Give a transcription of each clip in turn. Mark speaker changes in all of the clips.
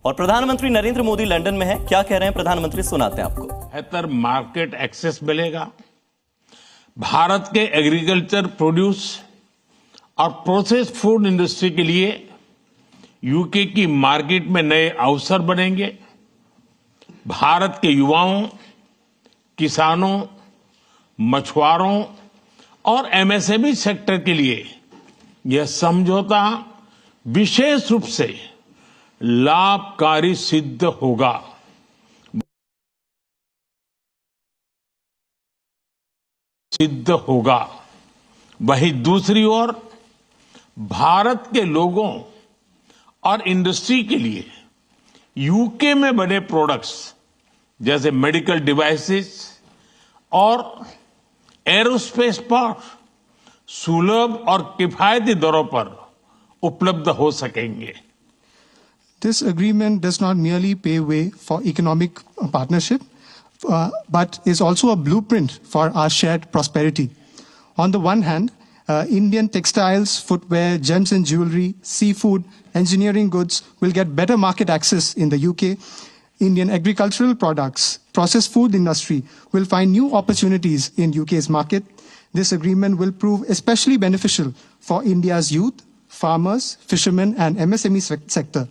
Speaker 1: और प्रधानमंत्री नरेंद्र मोदी लंदन में है, क्या कह रहे हैं प्रधानमंत्री, सुनाते हैं आपको।
Speaker 2: बेहतर मार्केट एक्सेस मिलेगा, भारत के एग्रीकल्चर प्रोड्यूस और प्रोसेस फूड इंडस्ट्री के लिए यूके की मार्केट में नए अवसर बनेंगे। भारत के युवाओं, किसानों, मछुआरों और एमएसएमई सेक्टर के लिए यह समझौता विशेष रूप से लाभकारी सिद्ध होगा। वहीं दूसरी ओर भारत के लोगों और इंडस्ट्री के लिए यूके में बने प्रोडक्ट्स जैसे मेडिकल डिवाइसेस और एरोस्पेस पर सुलभ और किफायती दरों पर उपलब्ध हो सकेंगे।
Speaker 3: This agreement does not merely pave way for economic partnership, but is also a blueprint for our shared prosperity. On the one hand, Indian textiles, footwear, gems and jewelry, seafood, engineering goods will get better market access in the UK. Indian agricultural products, processed food industry will find new opportunities in UK's market. This agreement will prove especially beneficial for India's youth, farmers, fishermen and MSME sector.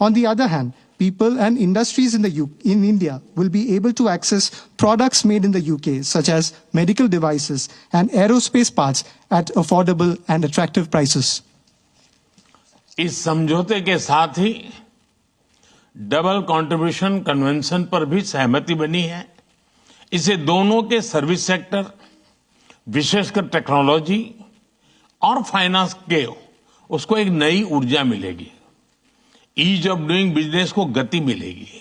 Speaker 3: On the other hand, people and industries in India will be able to access products made in the UK, such as medical devices and aerospace parts at affordable and attractive prices.
Speaker 2: इस समझौते के साथ ही double contribution convention पर भी सहमति बनी है। इसे दोनों के सर्विस सेक्टर, विशेषकर टेक्नोलॉजी और फाइनेंस के उसको एक नई ऊर्जा मिलेगी। ईज ऑफ डूइंग बिजनेस को गति मिलेगी,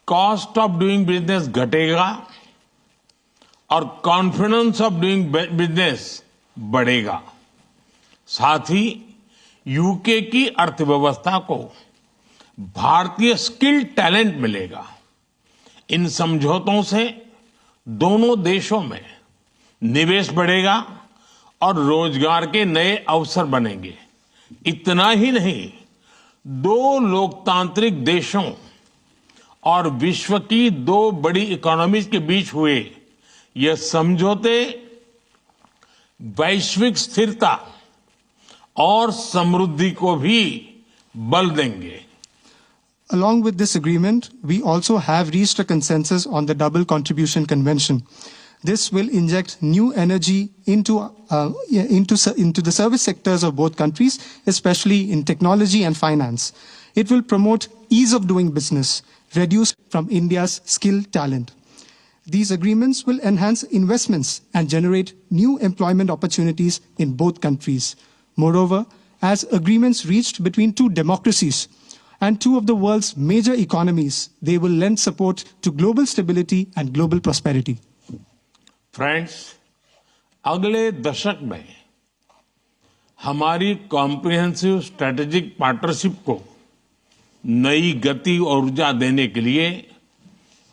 Speaker 2: कॉस्ट ऑफ डूइंग बिजनेस घटेगा और कॉन्फिडेंस ऑफ डूइंग बिजनेस बढ़ेगा। साथ ही यूके की अर्थव्यवस्था को भारतीय स्किल टैलेंट मिलेगा। इन समझौतों से दोनों देशों में निवेश बढ़ेगा और रोजगार के नए अवसर बनेंगे। इतना ही नहीं, दो लोकतांत्रिक देशों और विश्व की दो बड़ी इकोनॉमीज के बीच हुए यह समझौते वैश्विक स्थिरता और समृद्धि को भी बल देंगे।
Speaker 3: Along with this agreement, we also have reached a consensus on the Double Contribution Convention. This will inject new energy into the service sectors of both countries, especially in technology and finance. It will promote ease of doing business, reduce from India's skilled talent. These agreements will enhance investments and generate new employment opportunities in both countries. Moreover, as agreements reached between two democracies and two of the world's major economies, they will lend support to global stability and global prosperity.
Speaker 2: Friends, अगले दशक में हमारी comprehensive strategic partnership को नई गति और ऊर्जा देने के लिए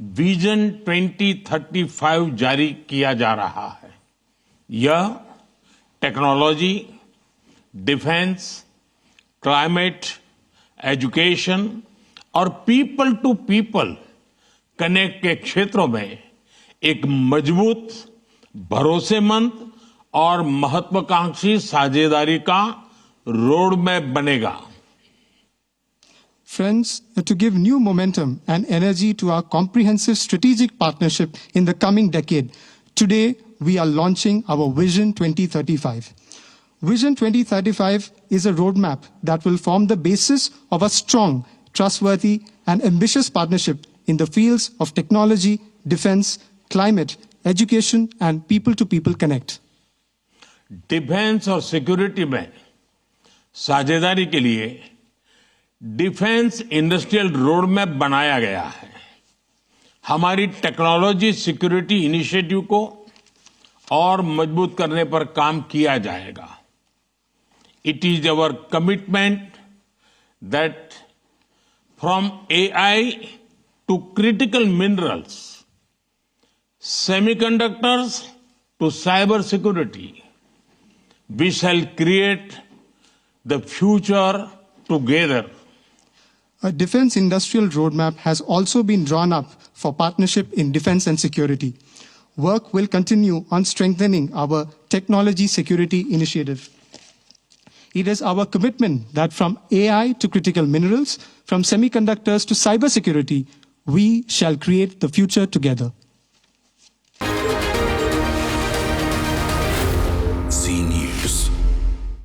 Speaker 2: विजन 2035 जारी किया जा रहा है। यह टेक्नोलॉजी, डिफेंस, क्लाइमेट, एजुकेशन और पीपल टू पीपल कनेक्ट के क्षेत्रों में एक मजबूत, भरोसेमंद और महत्वाकांक्षी साझेदारी का रोड मैप बनेगा।
Speaker 3: Friends, to give new momentum and energy to our comprehensive strategic partnership in the coming decade, today we are launching our Vision 2035. Vision 2035 is a roadmap that will form the basis of a strong, trustworthy and ambitious partnership in the fields of technology, defense, climate, education and people-to-people connect.
Speaker 2: Defence और security में साझेदारी के लिए defence industrial road map बनाया गया है। हमारी technology security initiative को और मजबूत करने पर काम किया जाएगा। It is our commitment that from AI to critical minerals, semiconductors to cyber security, we shall create the future together.
Speaker 3: A defense industrial roadmap has also been drawn up for partnership in defense and security. Work will continue on strengthening our technology security initiative. It is our commitment that from AI to critical minerals, from semiconductors to cybersecurity, we shall create the future together.